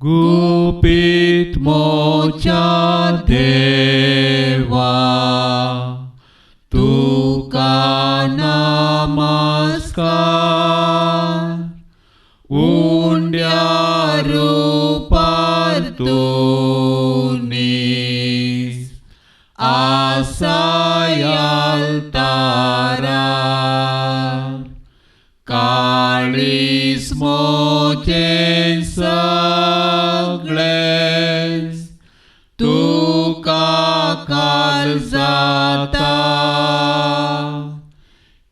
गुपित मोच्या देवा तुका नमस्कार. उंड्या रूपार तुनीस आसायाल तारार. काळीस मोचे सगळेस तुका काल जाता.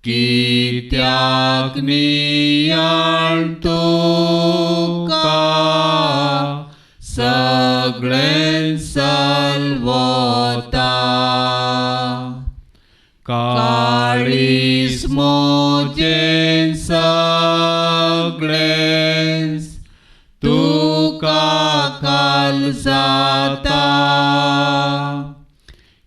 कित्याक नियाळ तुका सगळें सलवता. काळीस मोचे सगळेस तुका काल जाता.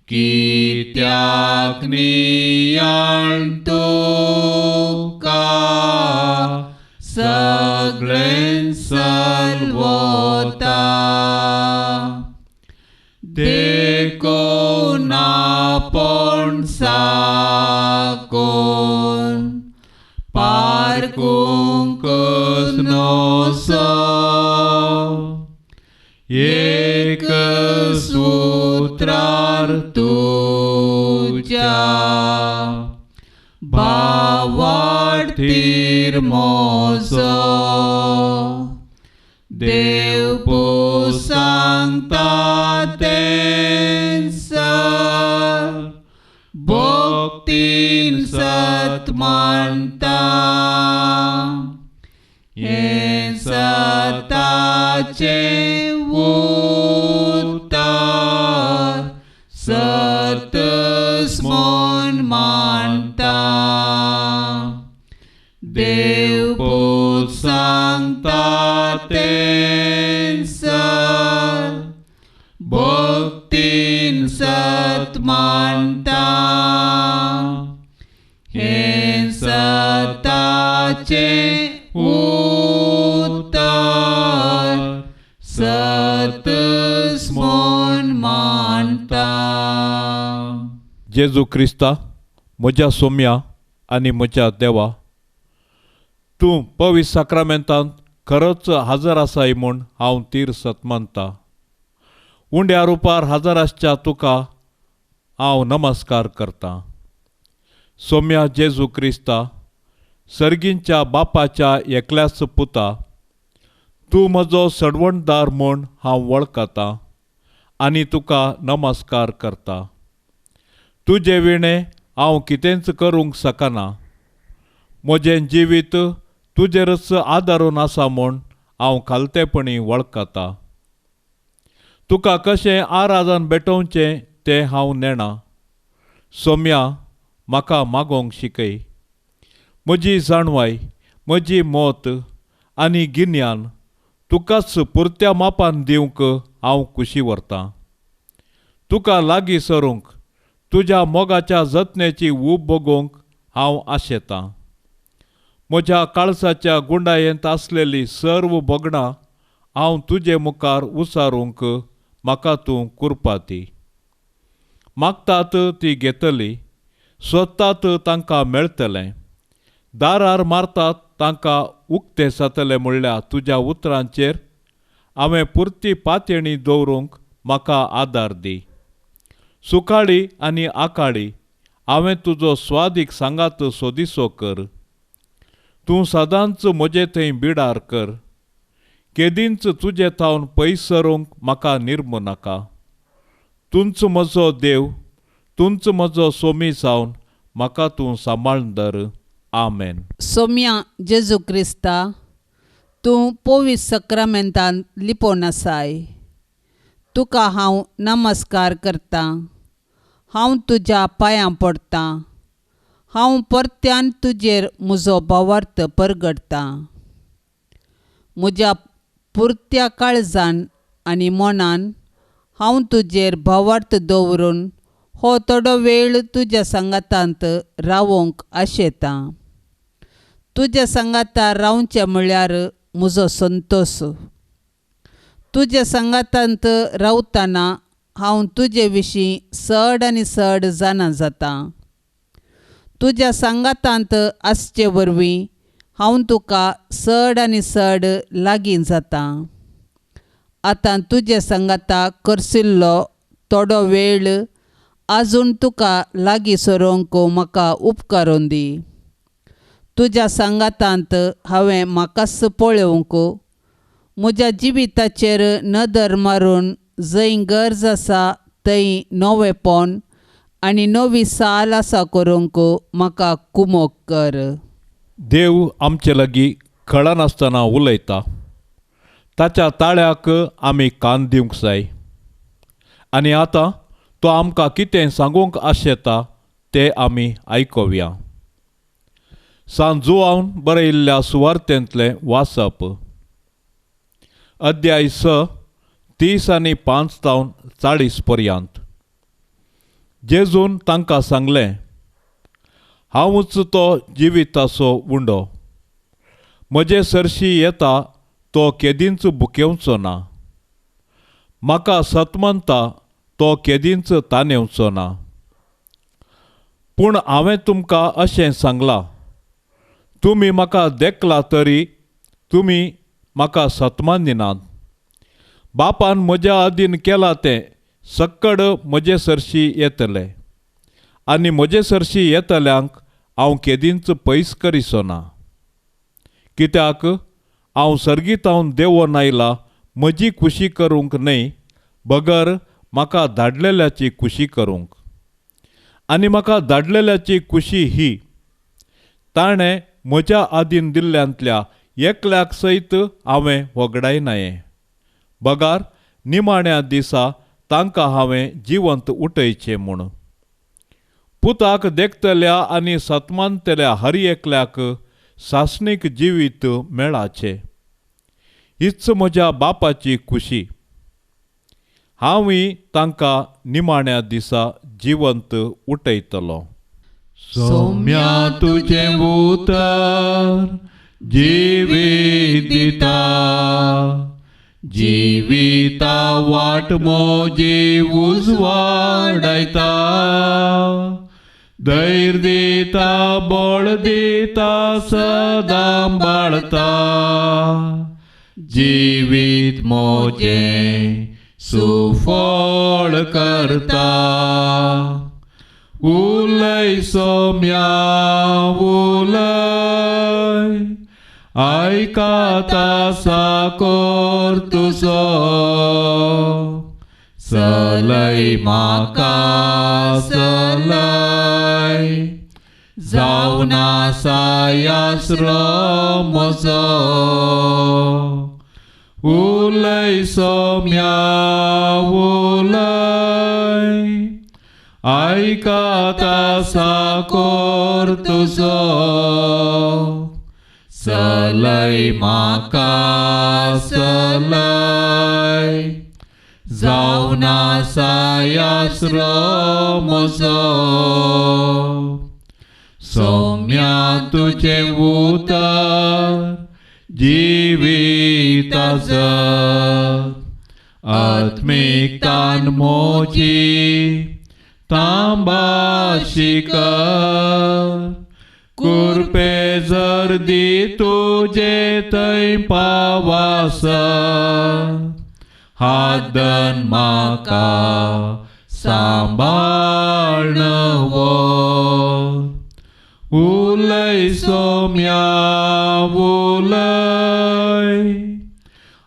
कित्याक नियाळ तुका सगळें सलवता. देखून आपण साकोन पारकूंकच नसो. एक सूत्रार तुज्या भावार्थीर मोजो. देव सांगता तें भक्तीन सत मानता. हे सताचे उत्तर सतस मन मानता. देव सांगता तें भक्तीन सत मानता. हे सताचे उत्तर सतस मन मानता. जेजू क्रिस्ता, म्हज्या सोम्या आनी म्हज्या देवा, तूं पवित्र साक्रामेंतांत खरोच हजर आसाय म्हूण हांव तीर सतमानता. उंड्या रुपार हजर आसच्या तुका हांव नमस्कार करतां. सोम्या जेजू क्रिस्ता, सर्गींच्या बापाच्या एकल्याच पुता, तूं म्हजो सडवणदार म्हूण हांव वळखतां आनी तुका नमस्कार करतां. तुजे विणे हांव कितेंच करूंक शकना. म्हजें जिवीत तुजेरच आदारून आसा म्हूण हांव खालतेपणी वळखतां. तुका कशें आराधन भेटोवचें तें हांव नेणां. सोम्या, म्हाका मागोवंक शिकय. म्हजी जाणवाय, म्हजी मोत आनी गिन्यान तुकाच पुरत्या मापान दिवंक हांव खुशी व्हरतां. तुका लागीं सरूंक, तुज्या मोगाच्या जतनेची ऊब भोगूंक हांव आशेतां. म्हज्या काळसाच्या गुंडायेंत आसलेली सर्व भोगणां हांव तुजे मुखार उसारूंक म्हाका तूं कृपा दी. मागतात ती घेतली, सोदतात तांकां मेळटलें, दारार मारतात तांकां उक्तें जातलें म्हणल्या तुज्या उतरांचेर हांवें पुर्ती पातयणी दवरूंक म्हाका आदार दी. सुखाळी आनी आकाळी हांवें तुजो स्वादीक सांगात सोदिसो कर. तूं सदांच म्हजे थंय बिडार कर. केदींच तुजे थावन पयस सरूंक म्हाका निर्म नाका. तूंच म्हजो देव, तूंच म्हजो सोमी जावन म्हाका तूं सांबाळून दर. आमेन. सोम्या जेजू क्रिस्ता, तूं पवित्र सक्रामेंतांत लिपोवन आसाय. तुका हांव नमस्कार करतां. हांव तुज्या पांयां पडटां. हांव परत्यान तुजेर म्हजो भावार्थ परगटतां. म्हज्या पुरत्या काळजान आनी मनान हांव तुजेर भावार्थ दवरून हो थोडो वेळ तुज्या सांगातांत रावोंक आशेतां. तुज्या सांगाता रावचें म्हळ्यार म्हजो संतोश. तुज्या सांगातांत रावतना हांव तुजे विशीं चड आनी चड जाणा जातां. तुज्या सांगातांत आसचे वरवीं हांव तुका चड आनी चड लागीं जातां. आतां तुजे सांगाता करशिल्लो थोडो वेळ आजून तुका लागीं सरोंक म्हाका उपकारून दी. तुज्या सांगातांत हांवें म्हाकाच पळोवंक, म्हज्या जिविताचेर नदर मारून जंय गरज आसा थंय नवेपण आनी नवी साल आसा करूंक म्हाका कुमोग कर. देव आमचे लागीं कळनासतना उलयता. ताच्या ताळ्याक आमी कान दिवंक जाय. आनी आतां तो आमकां कितें सांगूंक आशेता तें आमी आयकुया. सांत जुआवन बरयल्ल्या सुवार्तेंतलें वाचप. अध्याय 6 30 आनी 5 तावन 40 पर्यंत. जेजून तांकां सांगलें, हांवूच तो जिविताचो उंडो. म्हजे सरशी येता तो केदींच भुकेवचो ना. म्हाका सतमनता तो केदींच तानेवचो ना. पूण हांवें तुमकां अशें सांगलां, तुमी म्हाका देखला तरी तुमी म्हाका सतमान दिनात. बापान म्हज्या आदीन केलां तें सक्कड म्हजे सरशी येतलें, आनी म्हजे सरशी येतल्यांक हांव केदींच पयस करिचो ना. कित्याक हांव सर्गीतावन देंवोन आयला म्हजी खुशी करूंक न्हय, बगर म्हाका धाडलेल्याची खुशी करूंक. आनी म्हाका धाडलेल्याची खुशी ही, ताणें म्हज्या आदीन दिल्ल्यांतल्या एकल्याक सयत हांवें वगडायनाये. बगार निमाण्या दिसा तांकां हांवें जिवंत उठयचें म्हूण. पुताक देखतल्या आनी सतमानतल्या हर एकल्याक सासणीक जिवीत मेळाचें. हीच म्हज्या बापाची खुशी. हांवूय तांकां निमाण्या दिसा जिवंत उठयतलों. सौम्या तुजें उतर जिवीत दिता. जिविता वाट मोजी उजवाडायता. धैर्य दिता, बळ दिता, सदां बाळता. जिवीत मोजें सुफळ करता. उलय सौम्या उलय, आयकाता साकोर तुजो. चलय म्हाका चलय, जावन आसा आसरो म्हजो. उलय सौम्या उलय, आयकाता साकोर तुजो. चलय म्हाका चलय, जावन आसा आसरो म्हजो. सौम्या तुजें उतर जिविताच. आत्मिकतान मोजी तांबाशी कर. कुरपे जर दी तुजे थंय पावास. हादन म्हाका सांबाळन व्हर. उलय सौम्या उलय,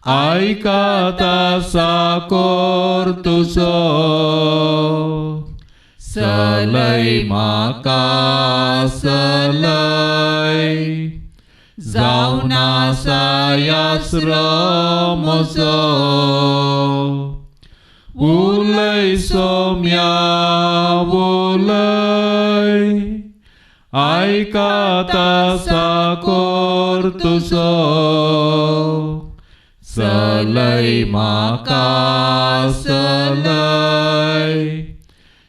आयकाता साकोर तुजो. चलय म्हाका चलय, जावन आसा आसरो म्हजो. उलय सौम्या उलय, आयकाता साकोर तुजो. सलय म्हाका सलय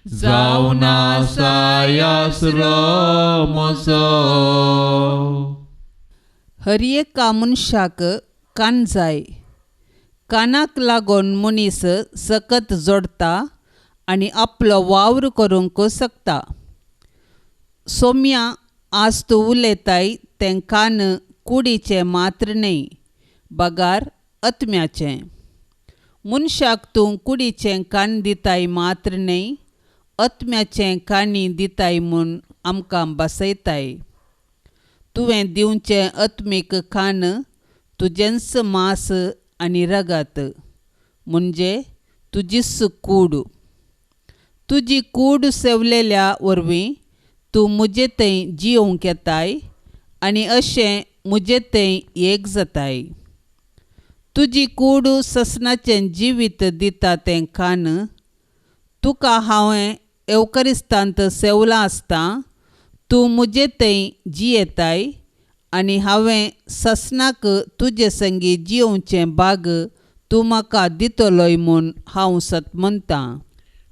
जावन आसाय आसरो म्हजो. हर एका मनशाक कान जाय. कानाक लागून मनीस सकत जोडता आनी आपलो वावर करूंक शकता. सोम्या आज तूं उलयताय तें कान कुडीचें मात्र न्हय, बगार आत्म्याचें. मनशाक तूं कुडीचें कान दिताय मात्र न्हय, आत्म्याचें कानी दिताय म्हूण आमकां बसयताय. तुवें दिवचें आत्मीक कान तुजेंच मांस आनी रगत, म्हणजे तुजीच कूड. तुजी कूड सेवलेल्या वरवीं तूं म्हजे थंय जियोंक येताय आनी अशें म्हजे थंय एक जाताय. तुजी कूड ससनाचें जिवीत दिता तें कान. तुका हांवें एवकरिस्तांत सेवलां आसता तूं म्हजे थंय जियेताय आनी हांवें ससनाक तुजे संगी जियोवचें भाग तूं म्हाका दितलोय म्हूण हांव सत म्हणटां.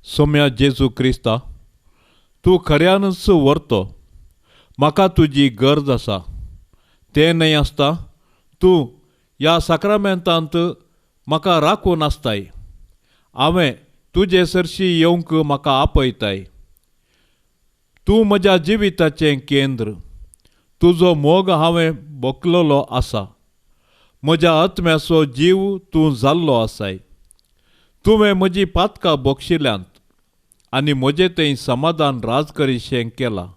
सोम्या जेजू क्रिस्ता, तूं खऱ्यानच व्हरतो. म्हाका तुजी गरज आसा. तें न्हय आसता तूं ह्या साक्रामेंतांत म्हाका राखून आसताय. हांवें तुजे सरशी येवंक म्हाका आपयताय. तूं म्हज्या जिविताचें केंद्र. तुजो मोग हांवें भोगलोलो आसा. म्हज्या आत्म्याचो जीव तूं जाल्लो आसाय. तुवें म्हजी पातकां बोगशिल्यांत आनी म्हजे थंय समाधान राज करीशें केलां.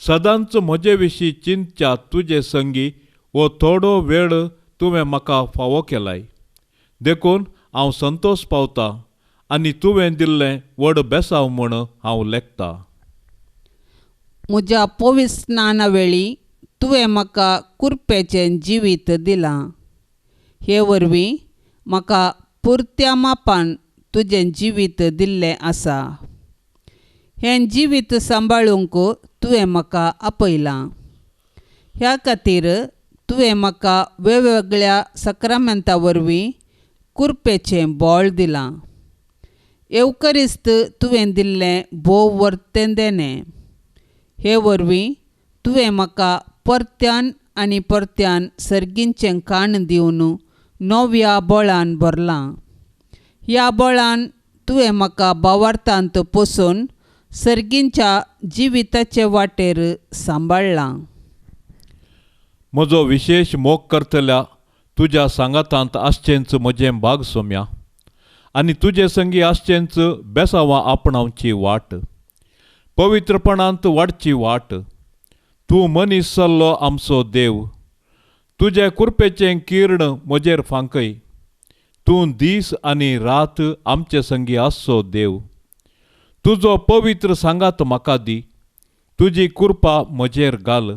सदांच म्हजे विशीं चिंतच्या तुजे संगी वो थोडो वेळ तुवें म्हाका फावो केलाय. देखून हांव संतोश पावतां आनी तुवें दिल्लें व्हड बेसांव म्हूण हांव लेखतां. म्हज्या पवित्र स्नाना वेळी तुवें म्हाका कुरपेचें जिवीत दिलां. हे वरवीं म्हाका पुर्त्या मापान तुजें जिवीत दिल्लें आसा. हें जिवीत सांबाळूंक तुवें म्हाका आपयलां. ह्या खातीर तुवें म्हाका वेगवेगळ्या साक्रामेंतां वरवीं कुरपेचें बोळ दिलां. एवकरिस्त तुवें दिल्लें भोव वर्तें देणें. हे वरवीं तुवें म्हाका परत्यान आनी परत्यान सर्गींचें कान दिवन नव्या बोळान भरलां. ह्या बोळान तुवें म्हाका भावार्थांत पोसून सर्गींच्या जिविताचे वाटेर सांबाळ्ळां. म्हजो विशेश मोग करतल्या तुज्या सांगातांत आसचेंच म्हजें भाग सोम्या, आनी तुजे संगी आसचेंच बेसांवां आपणावची वाट, पवित्रपणांत वाडची वाट. तूं मनीस जाल्लो आमचो देव. तुजे कुरपेचें किर्ण म्हजेर फांकय. तूं दीस आनी रात आमचे संगी आसचो देव. तुजो पवित्र सांगात म्हाका दी. तुजी कृपा म्हजेर घाल.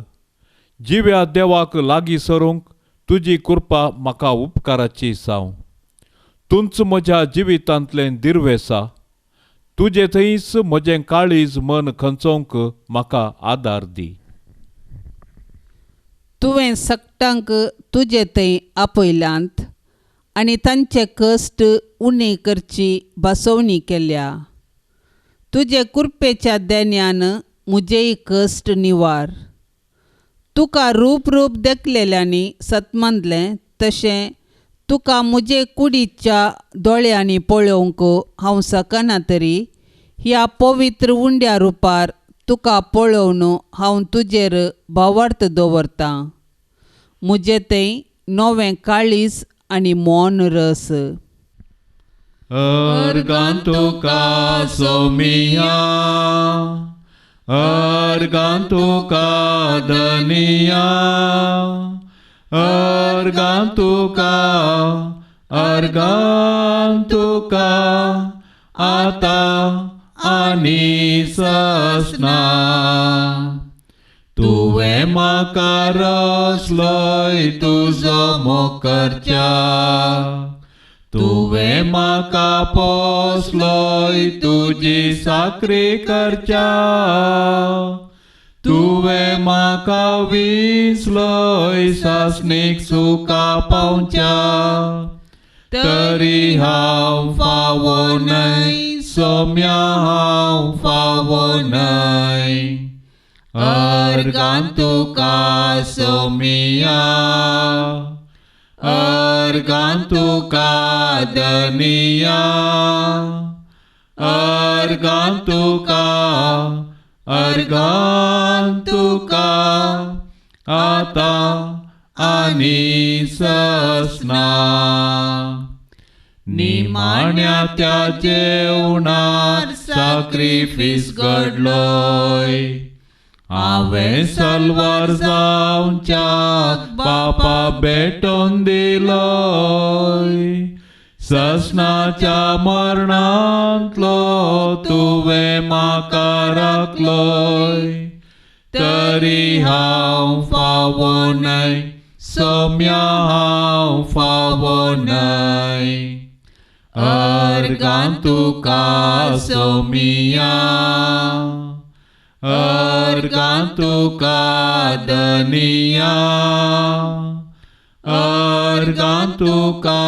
जिव्या देवाक लागीं सरूंक तुजी कृपा म्हाका उपकाराची जावं. तुंच म्हज्या जिवितांतलें दिर्वेसा. तुजे थंयच म्हजें काळीज मन खंचोवंक म्हाका आदार दी. तुवें सकटांक तुजे थंय आपयल्यांत आनी तांचे कश्ट उणी करची बसवणी केल्या. तुजे कुरपेच्या देण्यान म्हजेय कश्ट निवार. तुका रूप रूप देखलेल्यांनी सतमंदलें तशें तुका म्हजे कुडीच्या दोळ्यांनी पळोवंक हांव सकना तरी ह्या पवित्र उंड्या रुपार तुका पळोवन हांव तुजेर भावार्थ दवरतां. म्हजे थंय नवें काळीज आनी मौन रस. अर्गां तुका सोमिया, अर्गां तुका धनिया, अर्गां तुका, अर्गां तुका आता आनी ससना. तुवें म्हाका रचलोय तुजो मोग करच्या. तुवें म्हाका पोसलोय तुजी साकरी करच्या. तुवें म्हाका विसलय सासणेक सुका पावच्या, तरी हांव फावो न्हय, सोम्या हांव फावो न्हय. अर्गां तुका सोमिया, अर्गां तुका दनिया, अर्गां तुका, अर्गां तुका आतां आनी ससना. निमाण्या त्या जेवणार सॅक्रिफीस घडलोय, हांवें सलवार जावच्या बापा भेटोवन दिलोय. ससनाच्या मरणांतलो तुवें म्हाका राखलोय, तरी हांव फावो न्हय, सोम्या हांव फावो न्हय. अर्गां तुका सोमिया, अर्गां तुका दनिया, अर्गां तुका,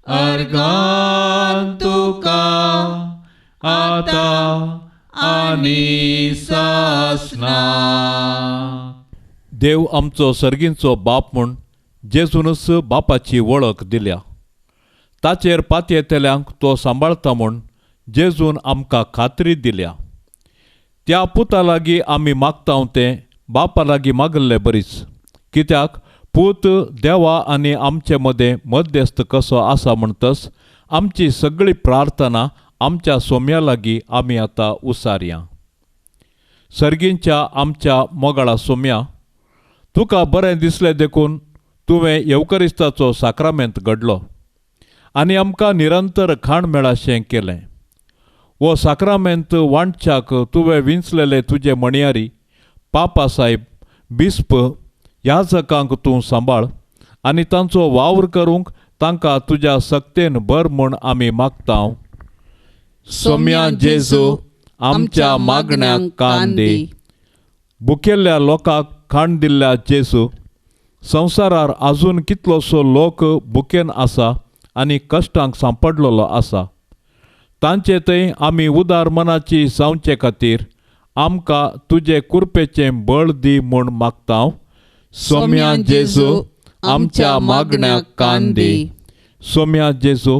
अर्गां तुका आतां आनी ससना. देव आमचो सर्गींचो बाप म्हूण जेजूनच बापाची वळख दिल्या. ताचेर पातयेतल्यांक तो सांबाळता म्हूण जेजून आमकां खात्री दिल्या. त्या पुता लागीं आमी मागतांव तें बापा लागीं मागल्लें बरीच, कित्याक पूत देवा आनी आमचे मदें मध्यस्थ कसो आसा म्हणटच आमची सगळी प्रार्थना आमच्या सोम्या लागीं आमी आतां उसारया. सर्गींच्या आमच्या मोगाळा सोम्या, तुका बरें दिसलें देखून तुवें येवकरिस्ताचो साक्रामेंत घडलो आनी आमकां निरंतर खाण मेळाशें केलें. वो साक्रामेंत वांटच्याक तुवें विंचलेले तुजे मणयारी, पापा साहेब, बिस्प, याजकांक तूं सांबाळ आनी तांचो वावर करूंक तांकां तुज्या सक्तेन भर म्हूण आमी मागतांव. सोम्या जेजू, आमच्या मागण्यांक कान दी. भुकेल्ल्या लोकांक खाण दिल्ल्या जेजू, संवसारार आजून कितलोसो लोक भुकेन आसा आनी कश्टांक सांपडलेलो आसा. तांचे थंय आमी उदार मनाची जावचे खातीर आमकां तुजे कुरपेचें बळ दी म्हूण मागतांव. सोम्या जेजू, आमच्या मागण्यांक कान दी. सोम्या जेजू,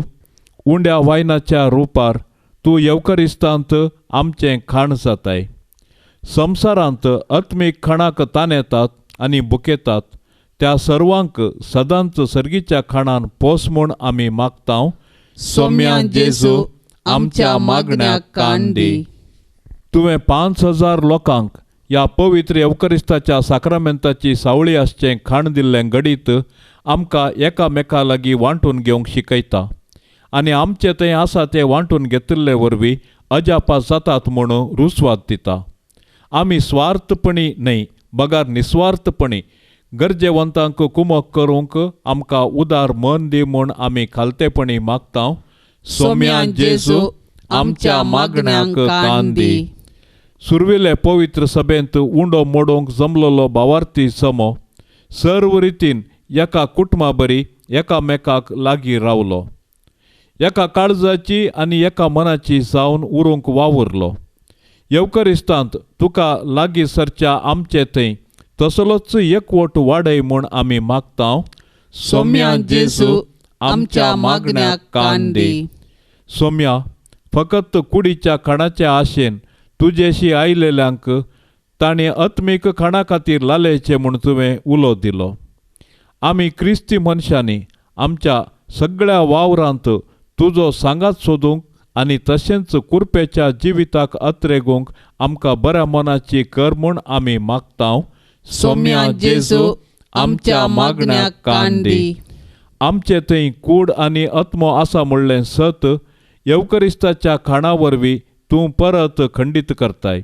उंड्या वायनाच्या रुपार तूं येवकरिस्तांत आमचें खाण जाताय. संवसारांत आत्मीक खाणाक तान येतात आनी भुकेतात, त्या सर्वांक सदांच सर्गीच्या खाणान पोस म्हूण आमी मागतांव. सोम्या जेजू, आमच्या मागण्यांक कान दी. तुवें 5,000 लोकांक ह्या पवित्र येवकरिस्ताच्या साक्रामेंताची सावळी आसचें खाण दिल्लें घडीत आमकां एकामेका लागीं वांटून घेवंक शिकयता आनी आमचे थंय आसा तें वांटून घेतिल्ले वरवीं अजापा जातात म्हूण रुस्वाद दिता. आमी स्वार्थपणी न्हय, बगार निस्वार्थपणी गरजेवंतांक कुमक करूंक आमकां उदार मन दी म्हूण आमी खालतेपणी मागतांव. सोम्या जेजू, आमच्या मागण्यांक कान दी. सुरविल्ले पवित्र सभेंत उंडो मोडोवंक जमलोलो भावार्थी समो सर्व रितीन एका कुटुंबा बरी एकामेकाक लागीं रावलो, एका काळजाची आनी एका मनाची जावन उरूंक वावुरलो. येवकरिस्तांत तुका लागीं सरच्या आमचे थंय तसलोच एकवट वाडय म्हूण आमी मागतांव. सोम्या जेजू, आमच्या मागण्यांक कान दी. सोम्या, फकत कुडीच्या खाणाच्या आशेन तुजेशी आयलेल्यांक ताणें आत्मीक खाणा खातीर लालेचें म्हूण तुवें उलो दिलो. आमी क्रिस्ती मनशांनी आमच्या सगळ्या वावरांत तुजो सांगात सोदूंक आनी तशेंच कुरपेच्या जिविताक अत्रेगूंक आमकां बऱ्या मनाची कर म्हूण आमी मागतांव. सोम्या जेजू, आमच्या मागण्यांक कान दी. आमचे थंय कूड आनी आत्मो आसा म्हणलें सत येवकरिस्ताच्या खाणा वरवीं तूं परत खंडीत करताय.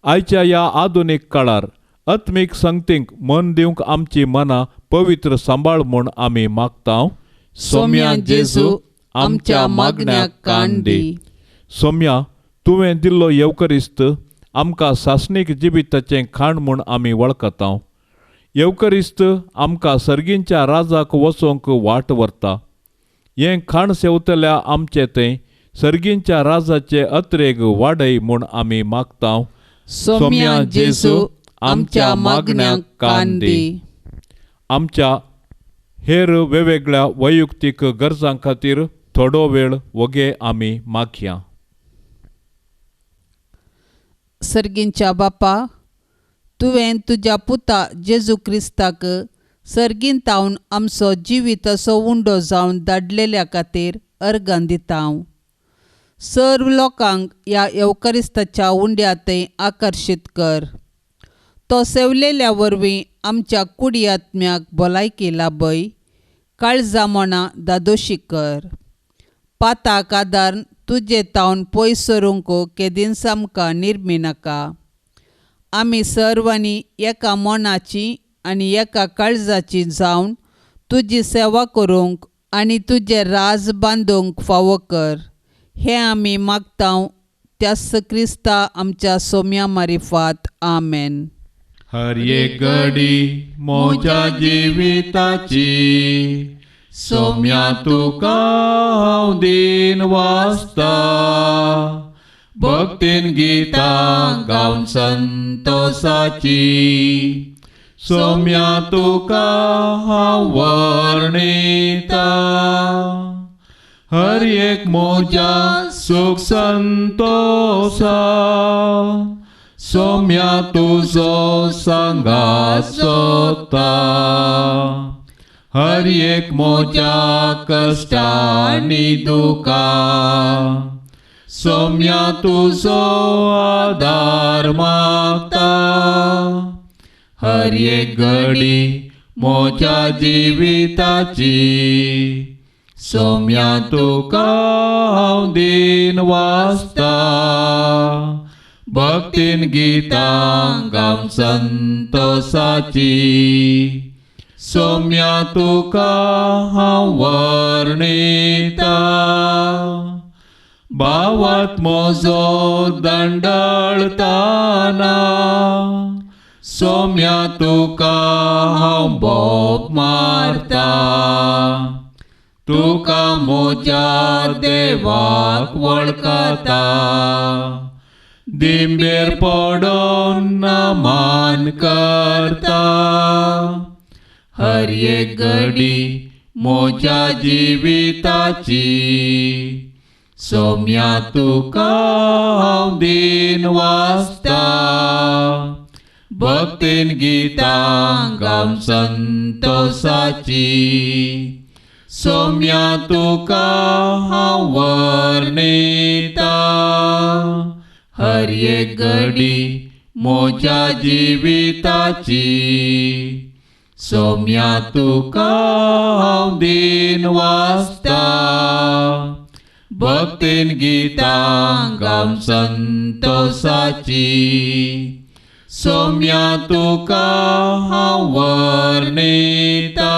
आयच्या ह्या आधुनीक काळार आत्मीक संगतींक मन दिवंक आमची मनां पवित्र सांबाळ म्हूण आमी मागतांव. सोम्या जेजू, आमच्या मागण्यांक कान दी. सोम्या, तुवें दिल्लो येवकरिस्त आमकां सासणीक जिबिताचें खाण म्हूण आमी वळखता. येवकरिस्त आमकां सर्गींच्या राजाक वचोंक वाट व्हरता. हें खाण सेवतल्या आमचें तें सर्गींच्या राजाचे अत्रेक वाडय म्हूण आमी मागता. सोम्या जेजू आमच्या मागण्यांक कान दी. आमच्या हेर वेगवेगळ्या वैयक्तीक गरजां खातीर थोडो वेळ वगे आमी मागया. सर्गींच्या बापा, तुवें तुज्या पुता जेजू क्रिस्ताक सर्गीन तावन आमचो जिवीत असो उंडो जावन धाडलेल्या खातीर अर्गां दिता. सर्व लोकांक ह्या येवकरिस्ताच्या उंड्यातय आकर्शीत कर. तो सेवलेल्या वरवीं आमच्या कुडी आत्म्याक भलायकी लाभय. काळजा मोना दादोशी कर. पाताक आदार तुजे तावन पयस सरूंक केदीन सामका निर्मी नाका. आमी सर्वांनी एका मोनाची आनी एका काळजाची जावन तुजी सेवा करूंक आनी तुजें राज बांदूंक फावो कर. हें आमी मागता त्यास क्रिस्ता आमच्या सोम्या मारिफात. आमेन. हर एक घडी मोच्या जिविताची सोम्या तुका हांव दिन वाचता. भक्तीन गितां गावन संतोषाची सोम्या तुका हांव वर्णिता. हर एक मोजा सुख संतोषा सोम्या तुजो सांगात सोदता. हर एक मोजा कश्टांनी दुका सोम्या तुजो आदार मागता. हर एक घडी मोच्या जिविताची सोम्या तुका हांव दिन वाचता. भक्तीन गितां गावन संतोषाची सोम्या तुका हांव वर्णिता. भावात म्हजो दंडळताना सोम्या तुका हांव बोब मारता. तुका म्हज्या देवाक वळखता. दिंबेर पडोन नमन करता. हर एक घडी म्हज्या जिविताची सोम्या तुका हांव दिन वाचता. भक्तीन गितां गावन संतोषाची सोम्या तुका हांव वर्णिता. हर एक घडी म्हज्या जिविताची सोम्या तुका हांव दिन वाचता. भक्तीन गितां गावन संतोषाची सोम्या तुका हांव वर्णिता.